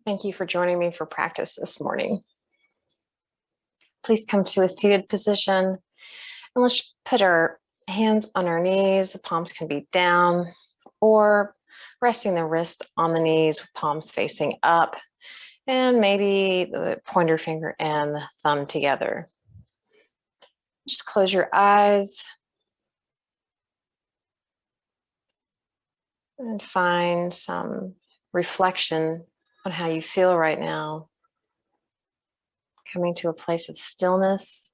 Thank you for joining me for practice this morning. Please come to a seated position and let's put our hands on our knees. The palms can be down or resting the wrist on the knees with palms facing up and maybe the pointer finger and the thumb together. Just close your eyes and find some reflection on how you feel right now. Coming to a place of stillness,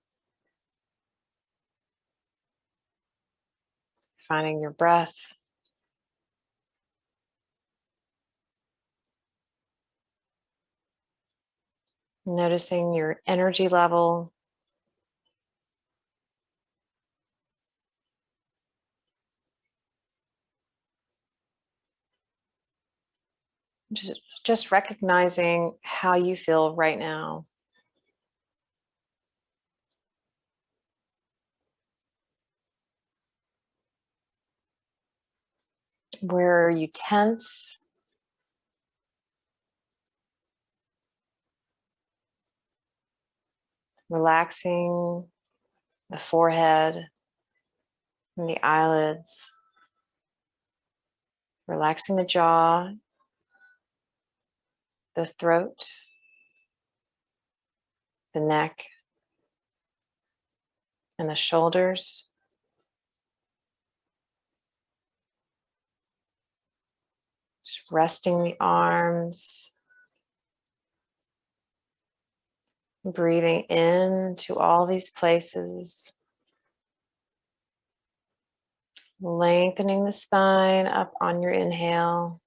finding your breath. Noticing your energy level. Just recognizing how you feel right now. Where are you tense? Relaxing the forehead and the eyelids. Relaxing the jaw, the throat, the neck, and the shoulders. Just resting the arms. Breathing into all these places. Lengthening the spine up on your inhale.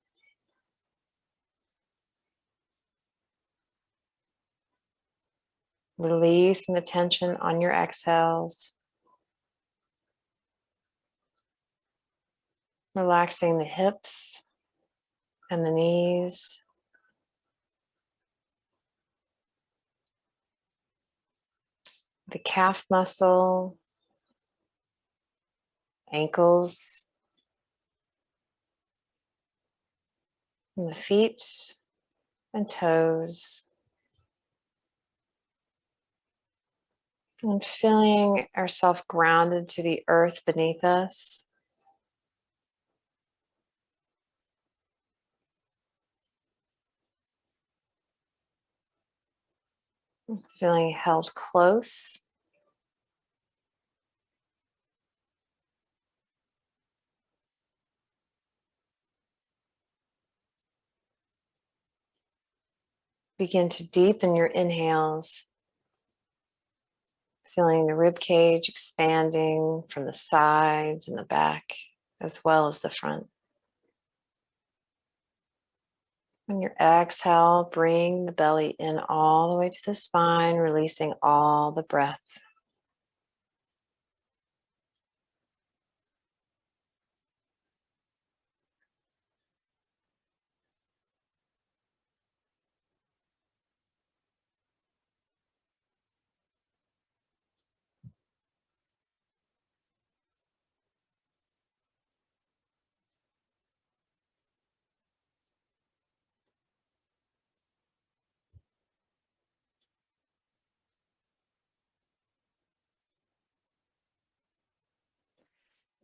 Releasing the tension on your exhales. Relaxing the hips and the knees. The calf muscle, ankles, and the feet and toes. And feeling ourselves grounded to the earth beneath us. Feeling held close. Begin to deepen your inhales. Feeling the rib cage expanding from the sides and the back, as well as the front. On your exhale, bring the belly in all the way to the spine, releasing all the breath.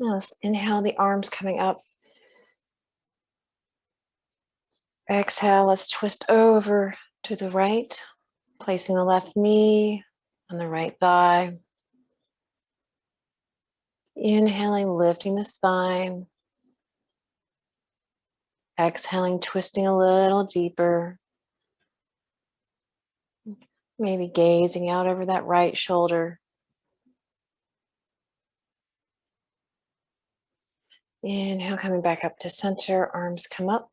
Now let's inhale the arms coming up. Exhale, let's twist over to the right, placing the left knee on the right thigh. Inhaling, lifting the spine. Exhaling, twisting a little deeper. Maybe gazing out over that right shoulder. Inhale, coming back up to center, arms come up.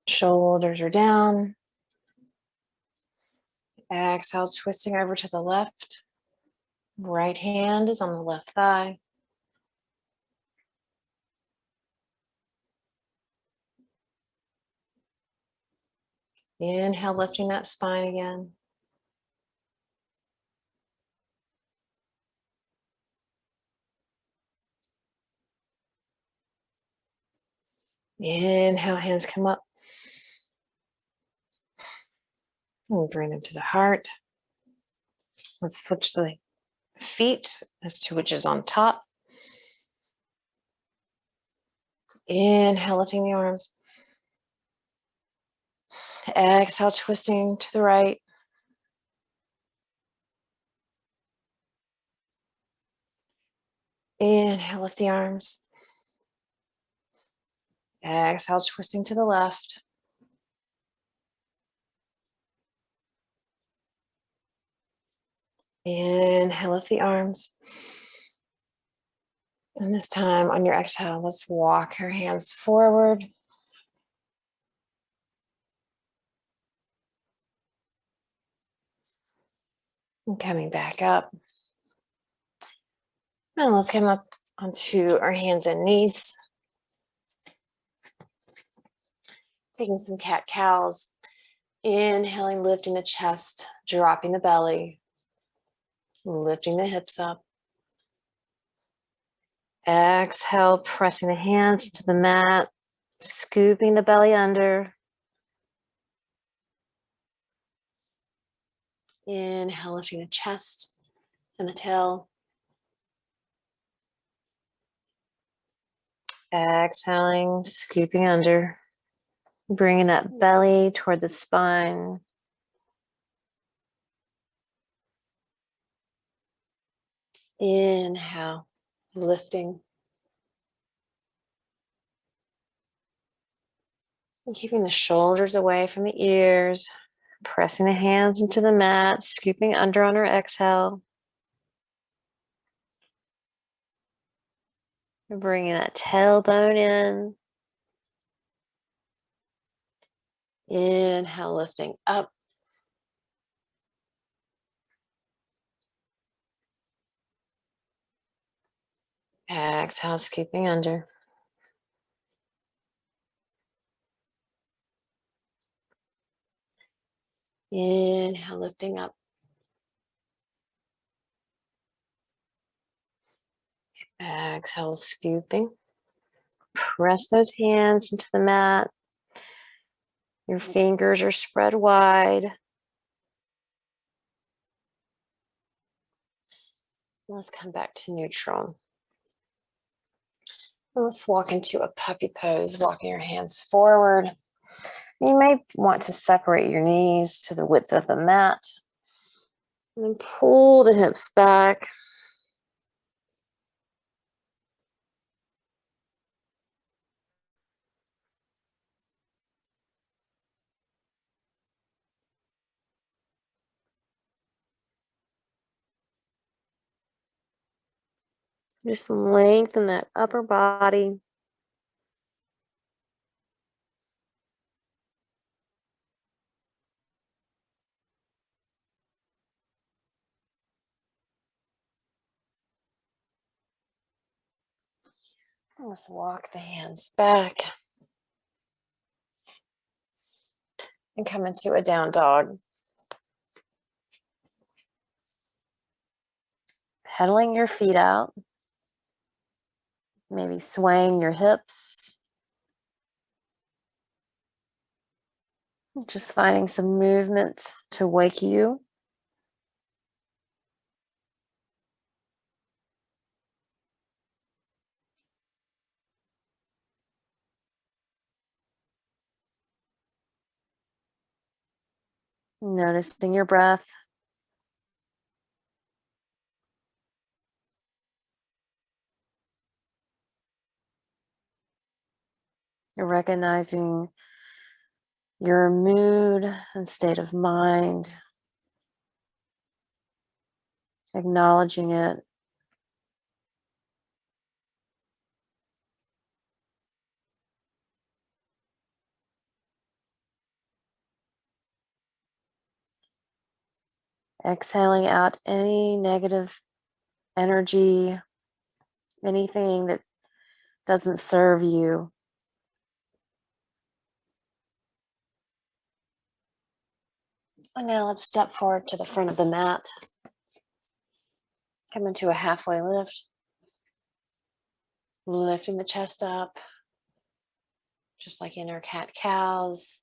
Shoulders are down. Exhale, twisting over to the left. Right hand is on the left thigh. Inhale, lifting that spine again. Inhale, hands come up. And bring them to the heart. Let's switch the feet as to which is on top. Inhale, lifting the arms. Exhale, twisting to the right. Inhale, lift the arms. Exhale, twisting to the left. Inhale, lift the arms. And this time on your exhale, let's walk your hands forward. And coming back up. And let's come up onto our hands and knees. Taking some cat-cows. Inhaling, lifting the chest, dropping the belly, lifting the hips up. Exhale, pressing the hands into the mat, scooping the belly under. Inhale, lifting the chest and the tail. Exhaling, scooping under. Bringing that belly toward the spine. Inhale, lifting. And keeping the shoulders away from the ears. Pressing the hands into the mat, scooping under on our exhale. And bringing that tailbone in. Inhale, lifting up. Exhale, scooping under. Inhale, lifting up. Exhale, scooping. Press those hands into the mat. Your fingers are spread wide. Let's come back to neutral. And let's walk into a puppy pose, walking your hands forward. You may want to separate your knees to the width of the mat. And then pull the hips back. Just lengthen that upper body. Let's walk the hands back. And come into a down dog. Pedaling your feet out. Maybe swaying your hips. Just finding some movement to wake you. Noticing your breath. You're recognizing your mood and state of mind. Acknowledging it. Exhaling out any negative energy, anything that doesn't serve you. And now let's step forward to the front of the mat. Come into a halfway lift. Lifting the chest up, just like in our cat-cows.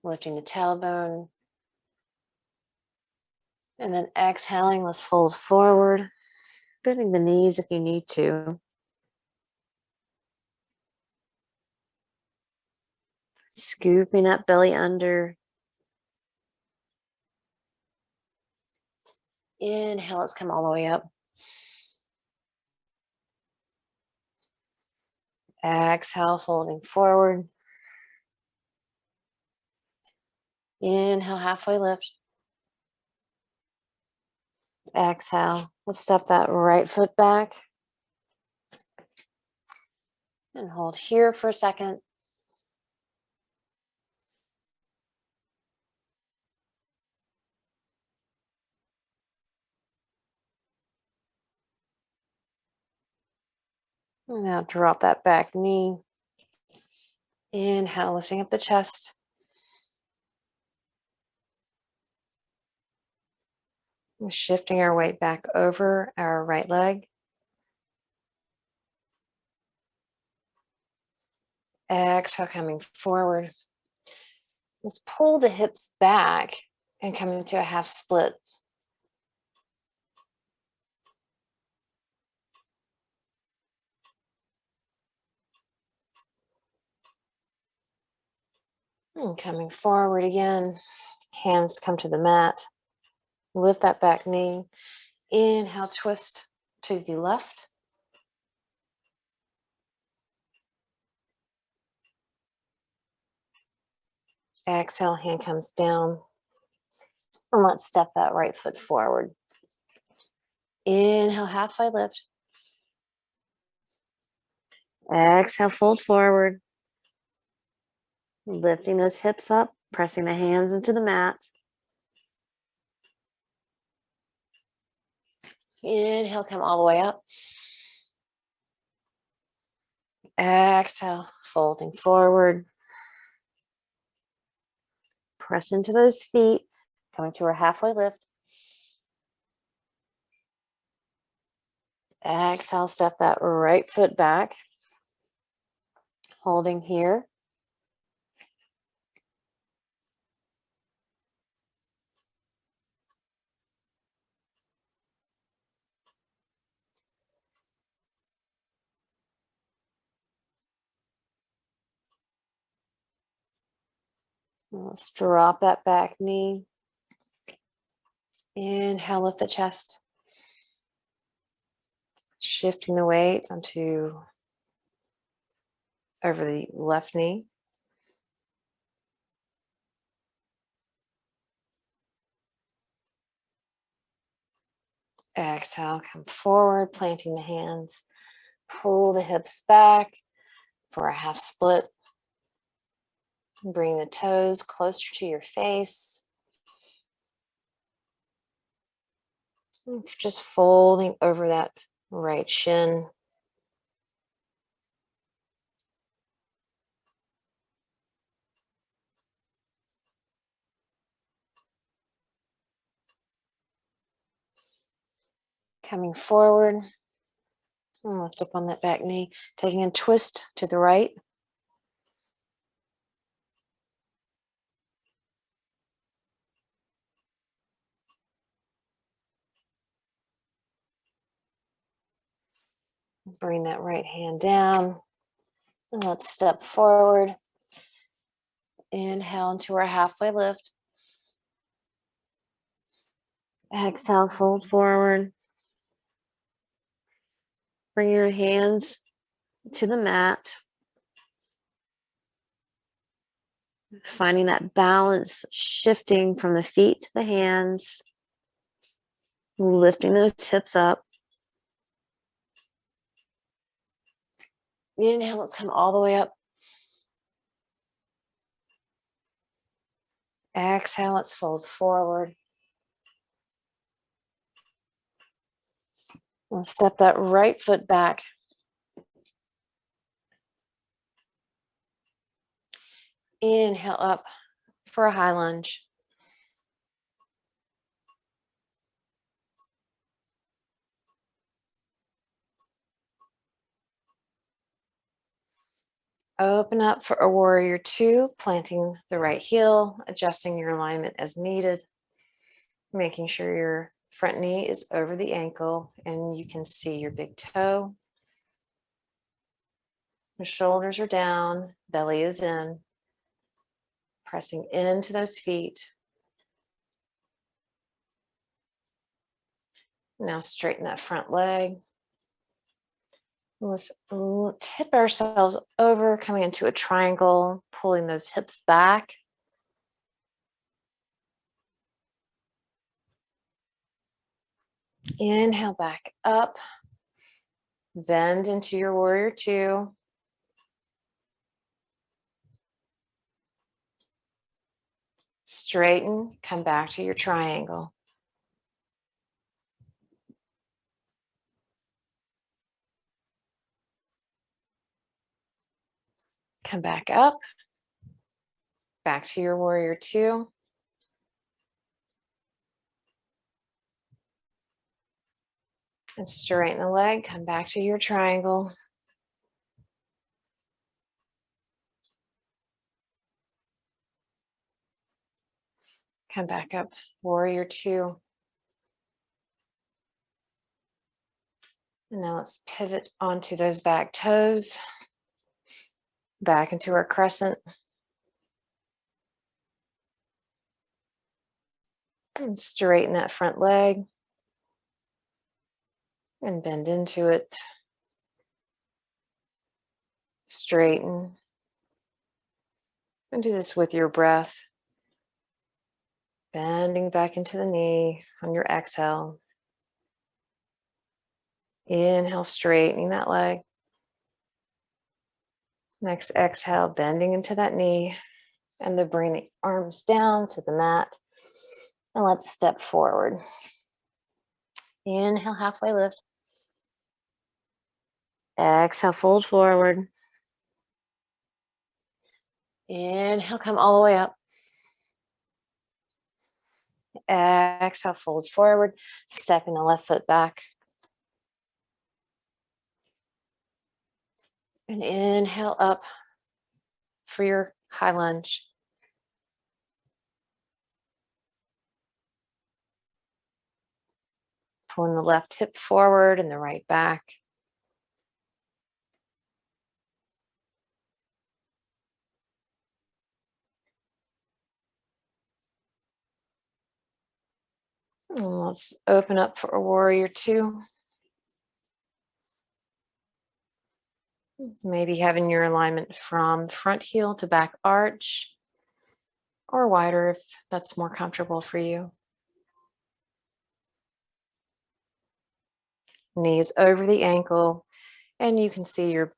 Lifting the tailbone. And then exhaling, let's fold forward, bending the knees if you need to. Scooping up belly under. Inhale, let's come all the way up. Exhale, folding forward. Inhale, halfway lift. Exhale, let's step that right foot back. And hold here for a second. And now drop that back knee. Inhale, lifting up the chest. And shifting our weight back over our right leg. Exhale, coming forward. Let's pull the hips back and come into a half split. And coming forward again, hands come to the mat. Lift that back knee. Inhale, twist to the left. Exhale, hand comes down. And let's step that right foot forward. Inhale, halfway lift. Exhale, fold forward. Lifting those hips up, pressing the hands into the mat. Inhale, come all the way up. Exhale, folding forward. Press into those feet, coming to our halfway lift. Exhale, step that right foot back. Holding here. Let's drop that back knee. Inhale, lift the chest. Shifting the weight onto over the left knee. Exhale, come forward, planting the hands. Pull the hips back for a half split. Bring the toes closer to your face. Just folding over that right shin. Coming forward. And lift up on that back knee. Taking a twist to the right. Bring that right hand down. And let's step forward. Inhale into our halfway lift. Exhale, fold forward. Bring your hands to the mat. Finding that balance, shifting from the feet to the hands. Lifting those hips up. Inhale, let's come all the way up. Exhale, let's fold forward. And step that right foot back. Inhale up for a high lunge. Open up for a warrior two, planting the right heel, adjusting your alignment as needed. Making sure your front knee is over the ankle and you can see your big toe. The shoulders are down, belly is in. Pressing into those feet. Now straighten that front leg. Let's tip ourselves over, coming into a triangle, pulling those hips back. Inhale back up. Bend into your warrior two. Straighten, come back to your triangle. Come back up. Back to your warrior two. And straighten the leg, come back to your triangle. Come back up, warrior two. And now let's pivot onto those back toes. Back into our crescent. And straighten that front leg. And bend into it. Straighten. And do this with your breath. Bending back into the knee on your exhale. Inhale, straightening that leg. Next exhale, bending into that knee. And then bring the arms down to the mat. And let's step forward. Inhale, halfway lift. Exhale, fold forward. Inhale, come all the way up. Exhale, fold forward. Stepping the left foot back. And inhale up for your high lunge. Pulling the left hip forward and the right back. And let's open up for a warrior two. Maybe having your alignment from front heel to back arch, or wider if that's more comfortable for you. Knees over the ankle, and you can see your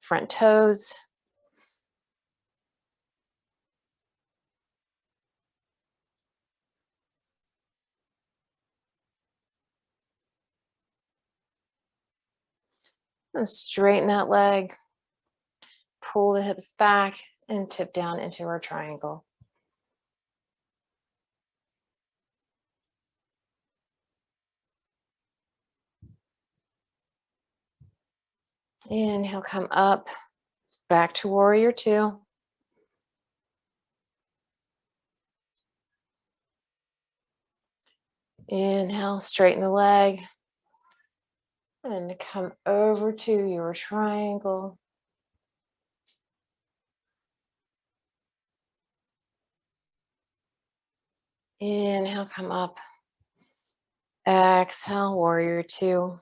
front toes. And straighten that leg, pull the hips back, and tip down into our triangle. Inhale, come up, back to warrior two. Inhale, straighten the leg, and come over to your triangle. Inhale, come up. Exhale, warrior two.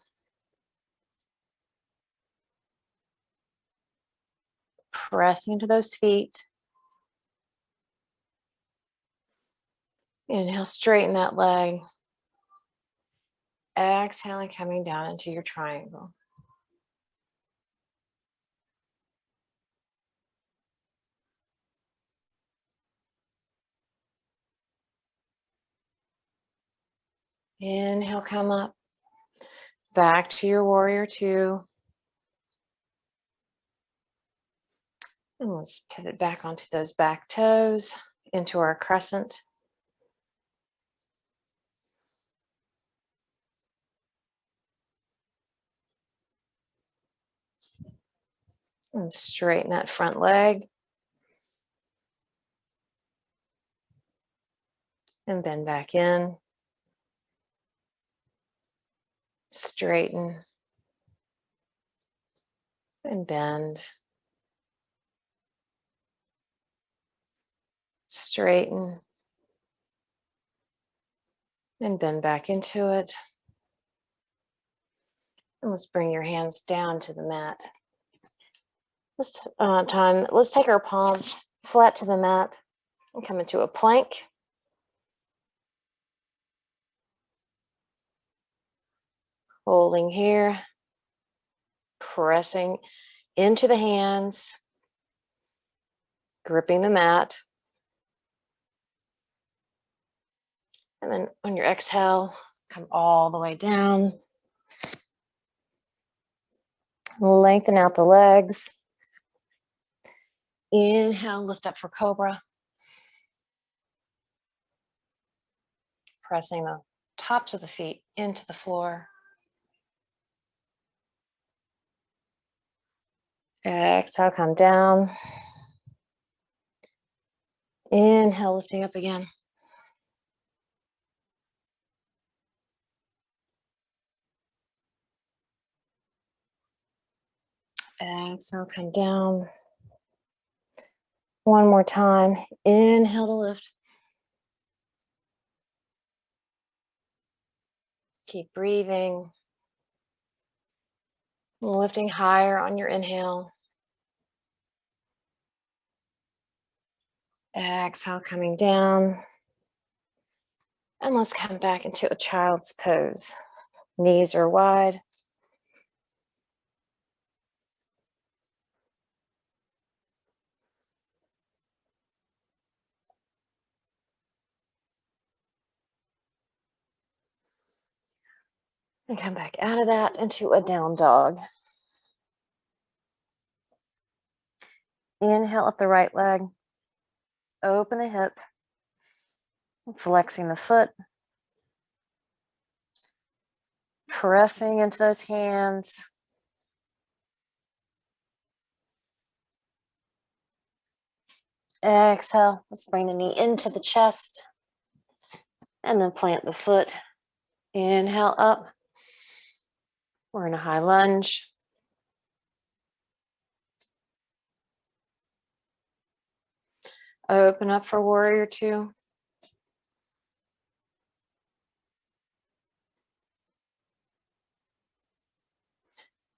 Pressing into those feet. Inhale, straighten that leg. Exhaling, coming down into your triangle. Inhale, come up. Back to your warrior two. And let's pivot back onto those back toes, into our crescent. And straighten that front leg. And bend back in. straighten and bend. Straighten and bend back into it. And let's bring your hands down to the mat. This time, let's take our palms flat to the mat and come into a plank. Holding here, pressing into the hands, gripping the mat. And then on your exhale, come all the way down. Lengthen out the legs. Inhale, lift up for cobra. Pressing the tops of the feet into the floor. Exhale, come down. Inhale, lifting up again. Exhale, come down. One more time. Inhale to lift. Keep breathing. Lifting higher on your inhale. Exhale, coming down. And let's come back into a child's pose. Knees are wide. And come back out of that into a down dog. Inhale up the right leg. Open the hip. Flexing the foot. Pressing into those hands. Exhale. Let's bring the knee into the chest. And then plant the foot. Inhale up. We're in a high lunge. Open up for warrior two.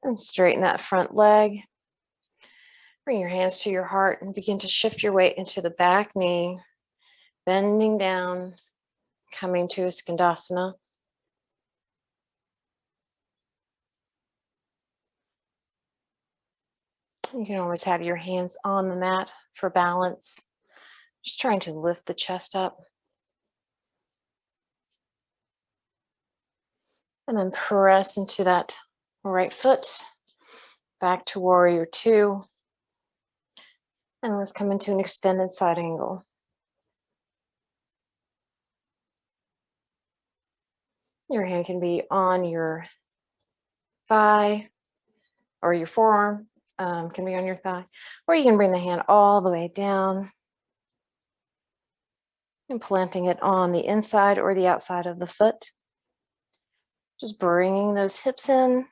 And straighten that front leg. Bring your hands to your heart and begin to shift your weight into the back knee, bending down, coming to a Skandasana. You can always have your hands on the mat for balance. Just trying to lift the chest up. And then press into that right foot, back to warrior two. And let's come into an extended side angle. Your hand can be on your thigh or your forearm, can be on your thigh, or you can bring the hand all the way down and planting it on the inside or the outside of the foot. Just bringing those hips in.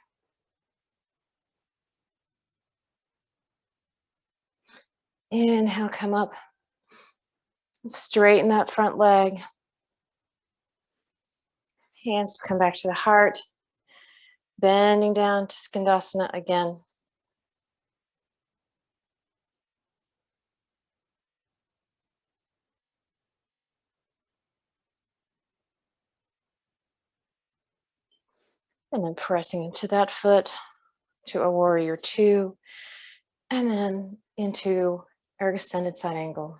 Inhale, come up. Straighten that front leg. Hands come back to the heart. Bending down to Skandasana again. And then pressing into that foot to a warrior two. And then into our extended side angle.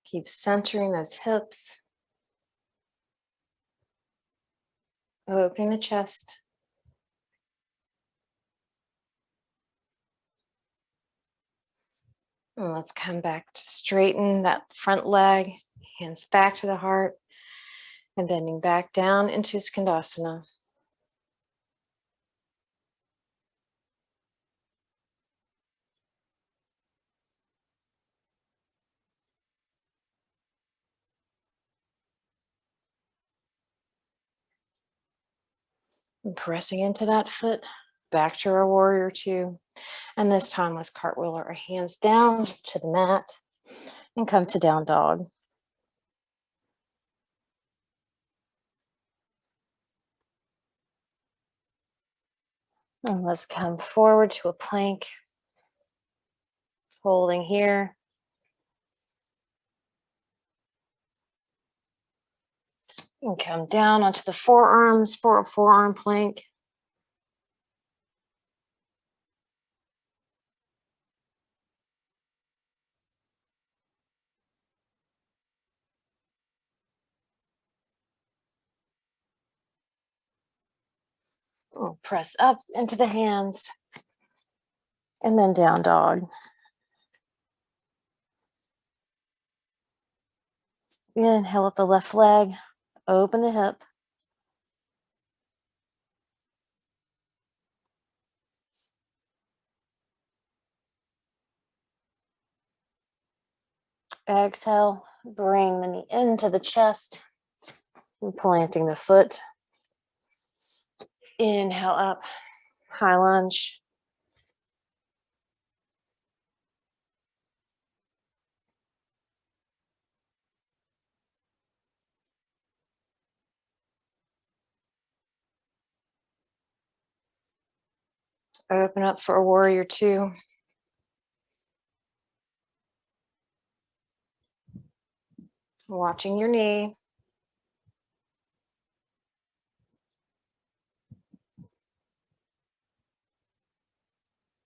Keep centering those hips. Opening the chest. And let's come back to straighten that front leg, hands back to the heart, and bending back down into Skandasana. And pressing into that foot, back to our warrior two. And this time let's cartwheel our hands down to the mat and come to down dog. And let's come forward to a plank, holding here. And come down onto the forearms for a forearm plank. We'll press up into the hands and then down dog. Inhale up the left leg, open the hip. Exhale, bring the knee into the chest and planting the foot. Inhale up, high lunge. Open up for a warrior two. Watching your knee.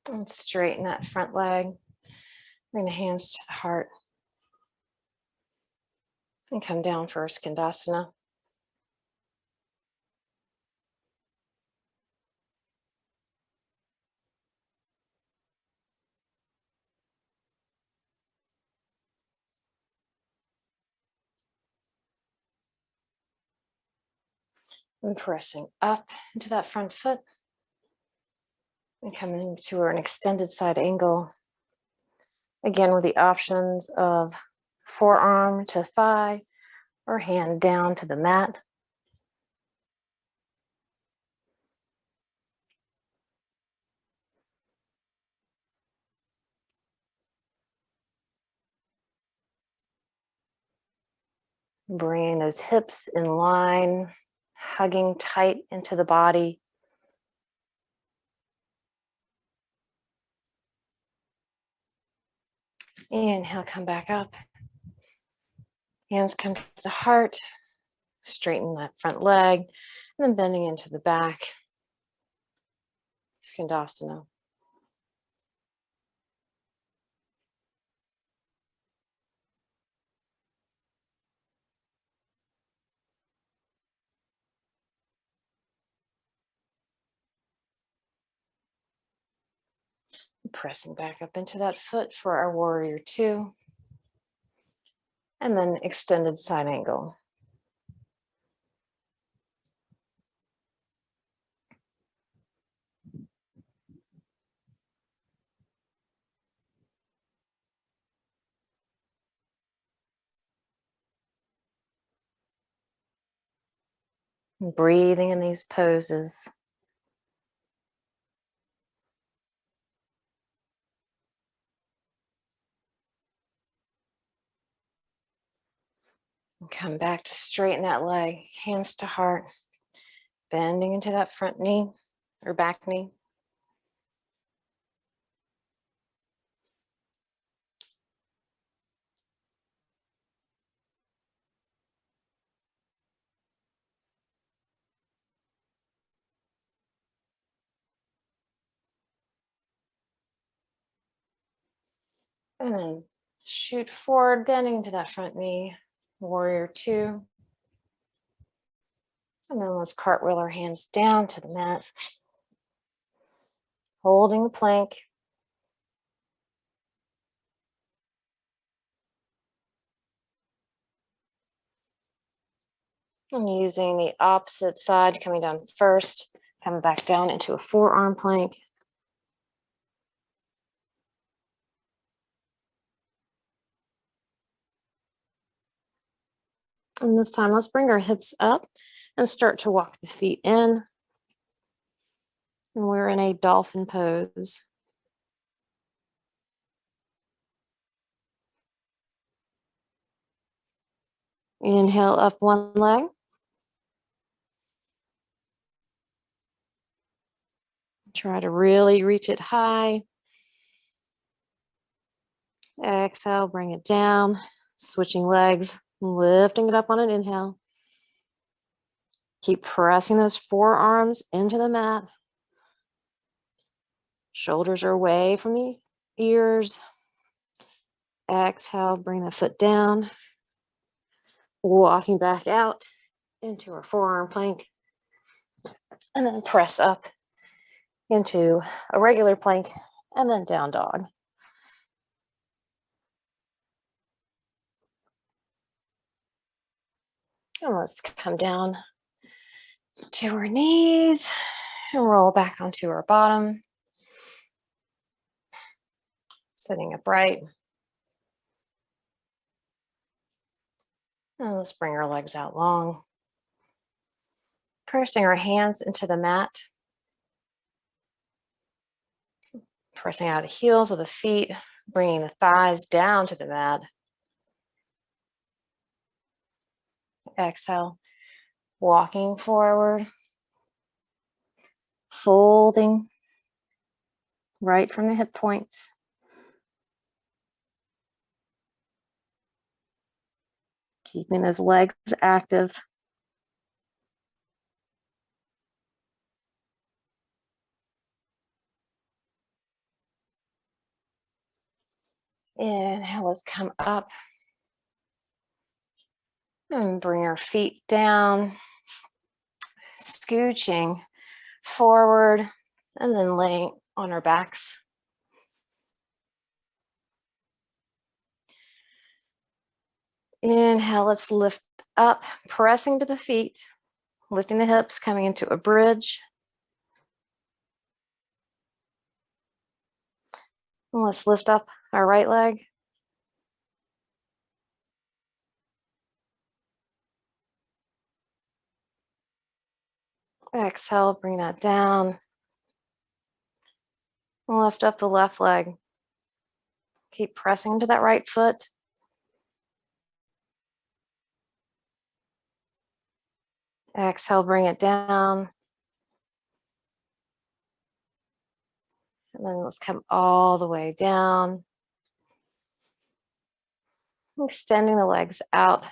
And straighten that front leg. Bring the hands to the heart. And come down for a Skandasana. And pressing up into that front foot. And coming into an extended side angle. Again, with the options of forearm to thigh or hand down to the mat. Bringing those hips in line, hugging tight into the body. Inhale, come back up. Hands come to the heart. Straighten that front leg, and then bending into the back. Skandasana. Pressing back up into that foot for our warrior two. And then extended side angle. Breathing in these poses. And come back to straighten that leg, hands to heart, bending into that front knee or back knee. And then shoot forward, bending to that front knee, warrior two. And then let's cartwheel our hands down to the mat. Holding the plank. And using the opposite side, coming down first, coming back down into a forearm plank. And this time, let's bring our hips up and start to walk the feet in. And we're in a dolphin pose. Inhale up one leg. Try to really reach it high. Exhale, bring it down. Switching legs, lifting it up on an inhale. Keep pressing those forearms into the mat. Shoulders are away from the ears. Exhale, bring the foot down. Walking back out into our forearm plank. And then press up into a regular plank and then down dog. And let's come down to our knees and roll back onto our bottom. Sitting upright. And let's bring our legs out long. Pressing our hands into the mat. Pressing out the heels of the feet, bringing the thighs down to the mat. Exhale, walking forward. Folding right from the hip points. Keeping those legs active. Inhale, let's come up. And bring our feet down. Scooching forward and then laying on our backs. Inhale, let's lift up, pressing to the feet, lifting the hips, coming into a bridge. And let's lift up our right leg. Exhale, bring that down. Lift up the left leg. Keep pressing into that right foot. Exhale, bring it down. And then let's come all the way down. Extending the legs out.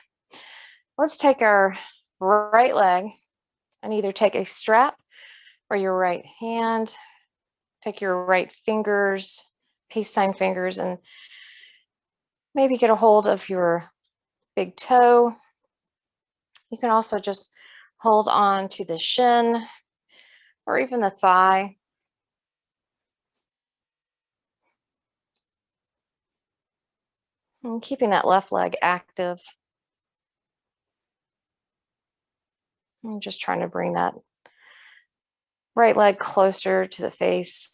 Let's take our right leg and either take a strap or your right hand. Take your right fingers, peace sign fingers, and maybe get a hold of your big toe. You can also just hold on to the shin or even the thigh. And keeping that left leg active. I'm just trying to bring that right leg closer to the face.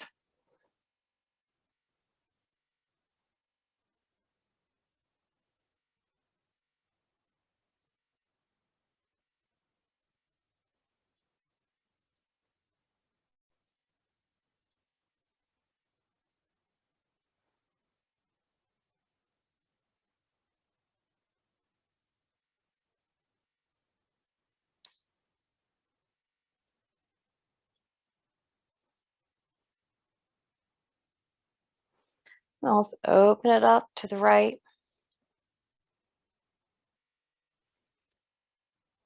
Now let's open it up to the right.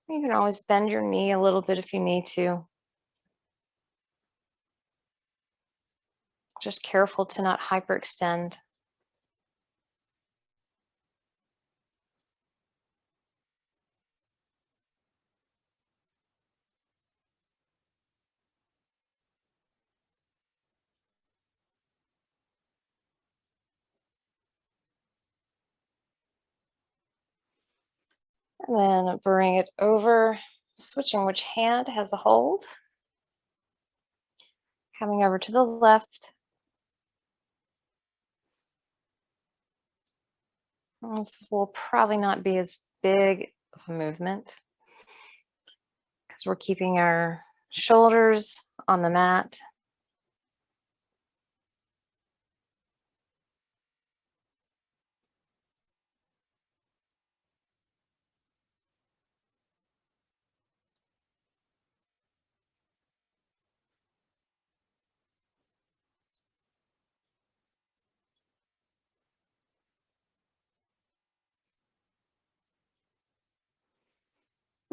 You can always bend your knee a little bit if you need to. Just careful to not hyperextend. And then bring it over, switching which hand has a hold. Coming over to the left. This will probably not be as big of a movement because we're keeping our shoulders on the mat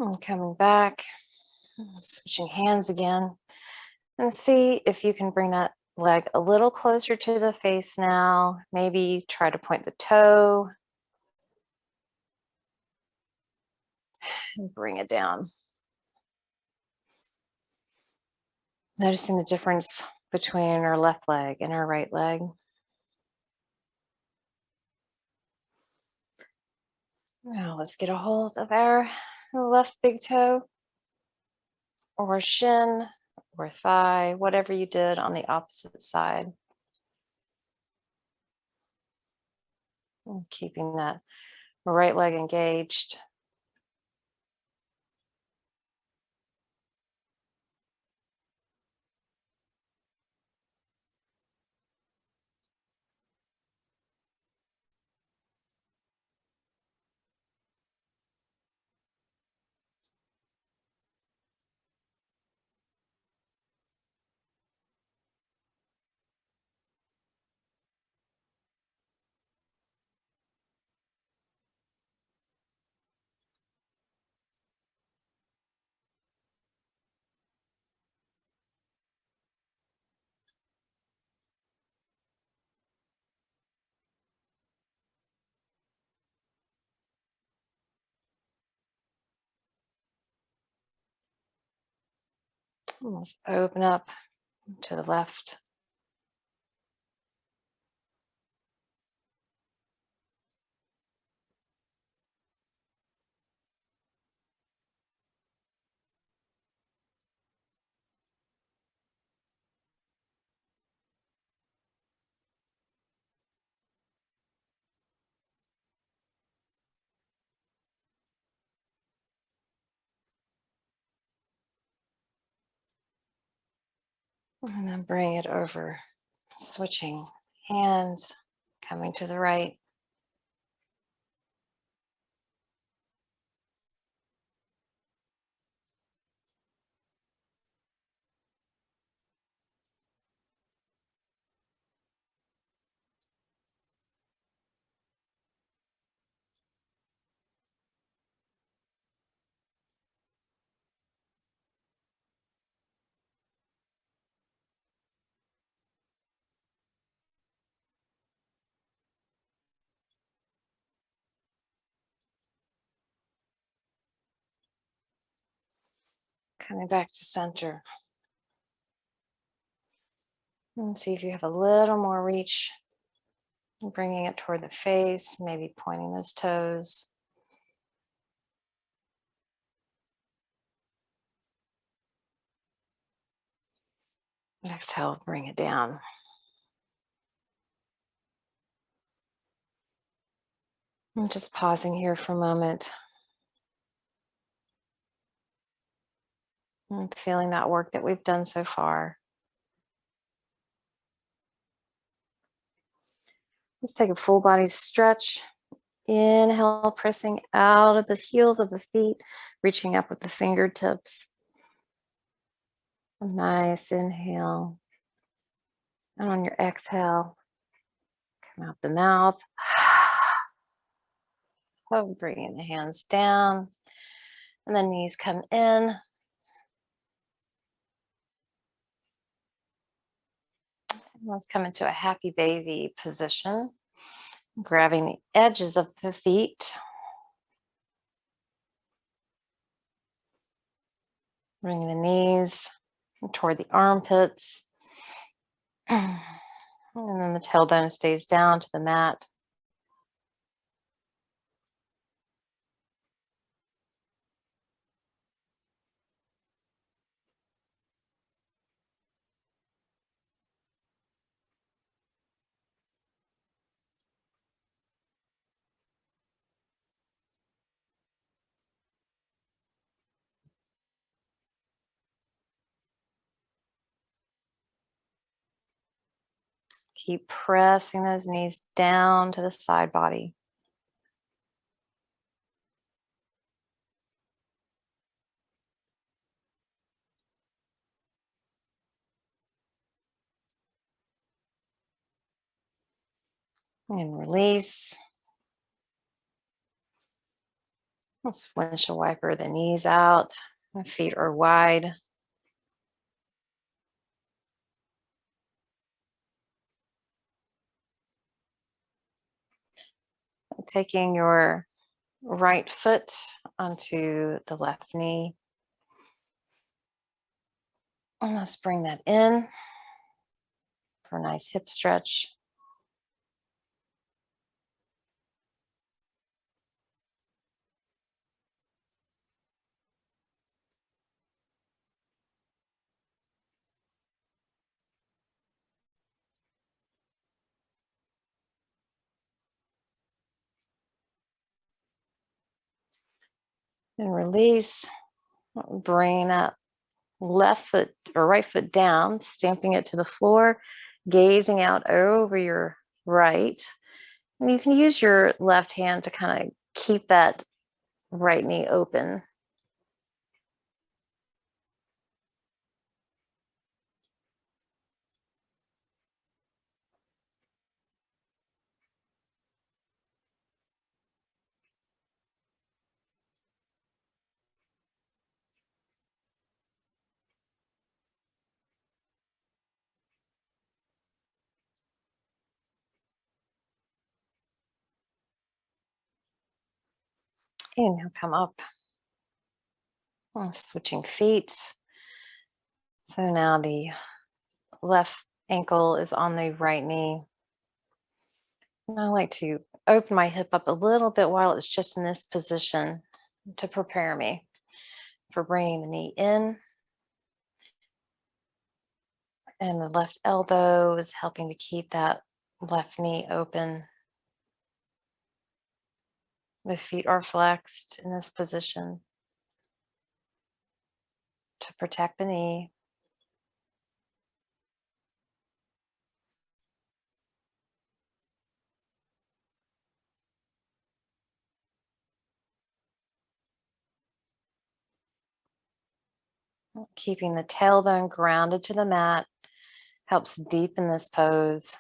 And coming back, switching hands again. And see if you can bring that leg a little closer to the face now. Maybe try to point the toe and bring it down. Noticing the difference between our left leg and our right leg. Now let's get a hold of our left big toe or shin or thigh, whatever you did on the opposite side. And keeping that right leg engaged. Let's open up to the left. And then bring it over, switching hands, coming to the right. Coming back to center. And see if you have a little more reach. And bringing it toward the face, maybe pointing those toes. Exhale, bring it down. I'm just pausing here for a moment. And feeling that work that we've done so far. Let's take a full body stretch. Inhale, pressing out of the heels of the feet, reaching up with the fingertips. A nice inhale. And on your exhale, come out the mouth. Oh, bringing the hands down. And the knees come in. Let's come into a happy baby position. Grabbing the edges of the feet. Bringing the knees toward the armpits. And then the tailbone stays down to the mat. Keep pressing those knees down to the side body. And release. Let's windshield wiper the knees out. My feet are wide. Taking your right foot onto the left knee. And let's bring that in for a nice hip stretch. And release. Bring that left foot or right foot down, stamping it to the floor, gazing out over your right. And you can use your left hand to kind of keep that right knee open. And now come up. Switching feet. So now the left ankle is on the right knee. And I like to open my hip up a little bit while it's just in this position to prepare me for bringing the knee in. And the left elbow is helping to keep that left knee open. The feet are flexed in this position to protect the knee. Keeping the tailbone grounded to the mat helps deepen this pose.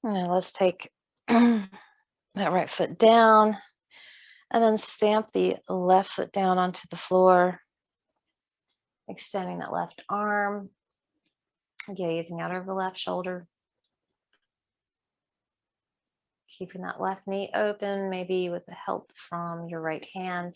Now let's take that right foot down and then stamp the left foot down onto the floor, extending that left arm, gazing out over the left shoulder, keeping that left knee open, maybe with the help from your right hand.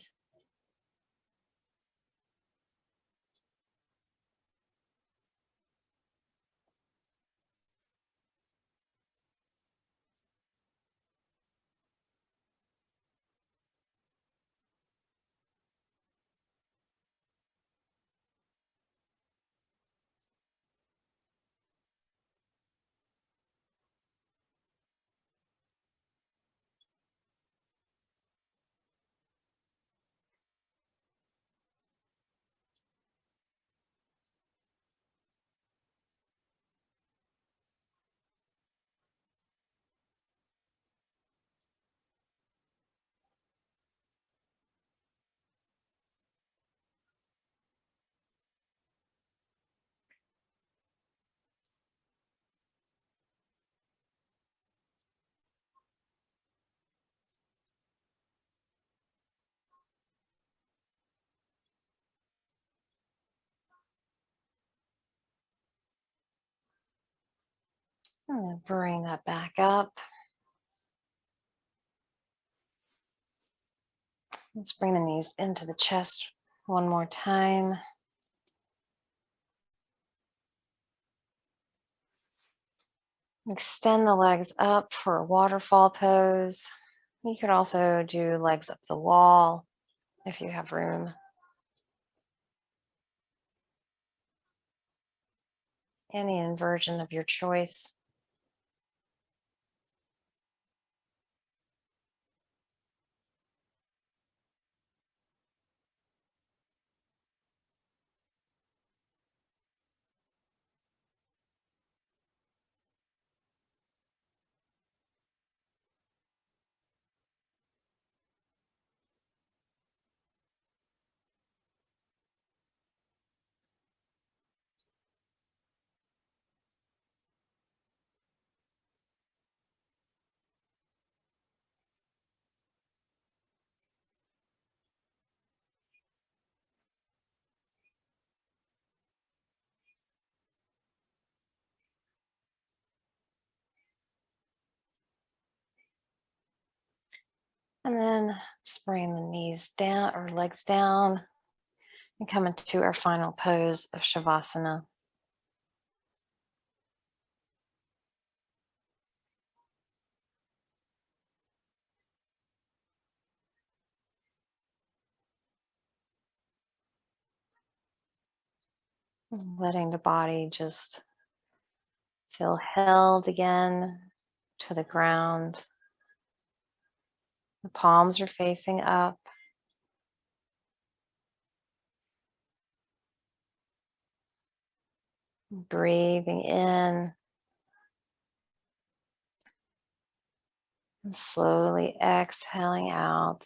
And then bring that back up. Let's bring the knees into the chest one more time. Extend the legs up for a waterfall pose. You could also do legs up the wall if you have room. Any inversion of your choice. And then just bring the knees down or legs down and come into our final pose of Shavasana. Letting the body just feel held again to the ground. The palms are facing up. Breathing in and slowly exhaling out.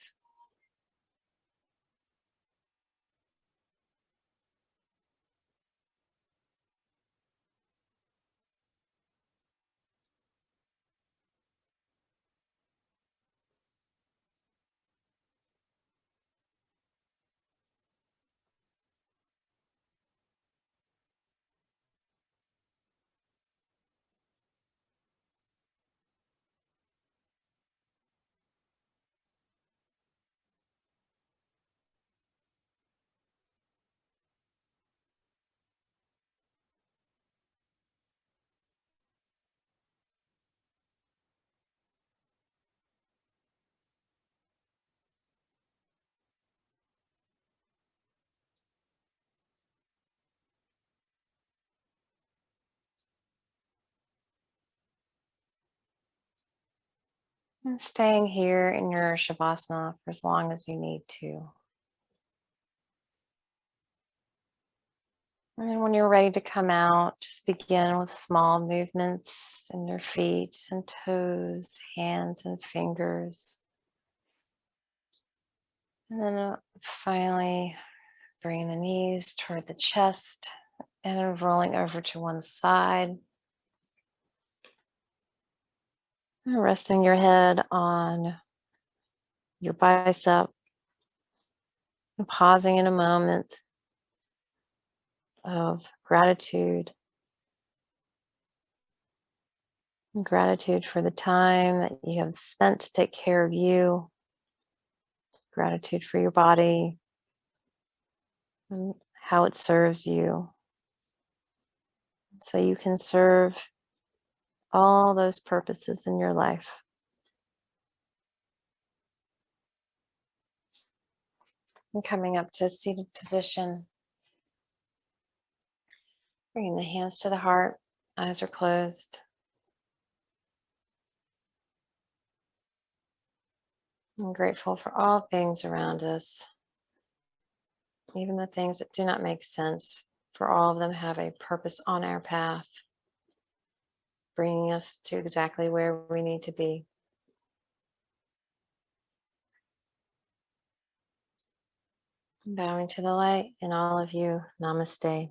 And staying here in your Shavasana for as long as you need to. And then when you're ready to come out, just begin with small movements in your feet and toes, hands and fingers. And then finally, bring the knees toward the chest and then rolling over to one side. And resting your head on your bicep and pausing in a moment of gratitude. Gratitude for the time that you have spent to take care of you. Gratitude for your body and how it serves you. So you can serve all those purposes in your life. And coming up to a seated position, bringing the hands to the heart, eyes are closed. I'm grateful for all things around us, even the things that do not make sense, for all of them have a purpose on our path, bringing us to exactly where we need to be. Bowing to the light in all of you, namaste.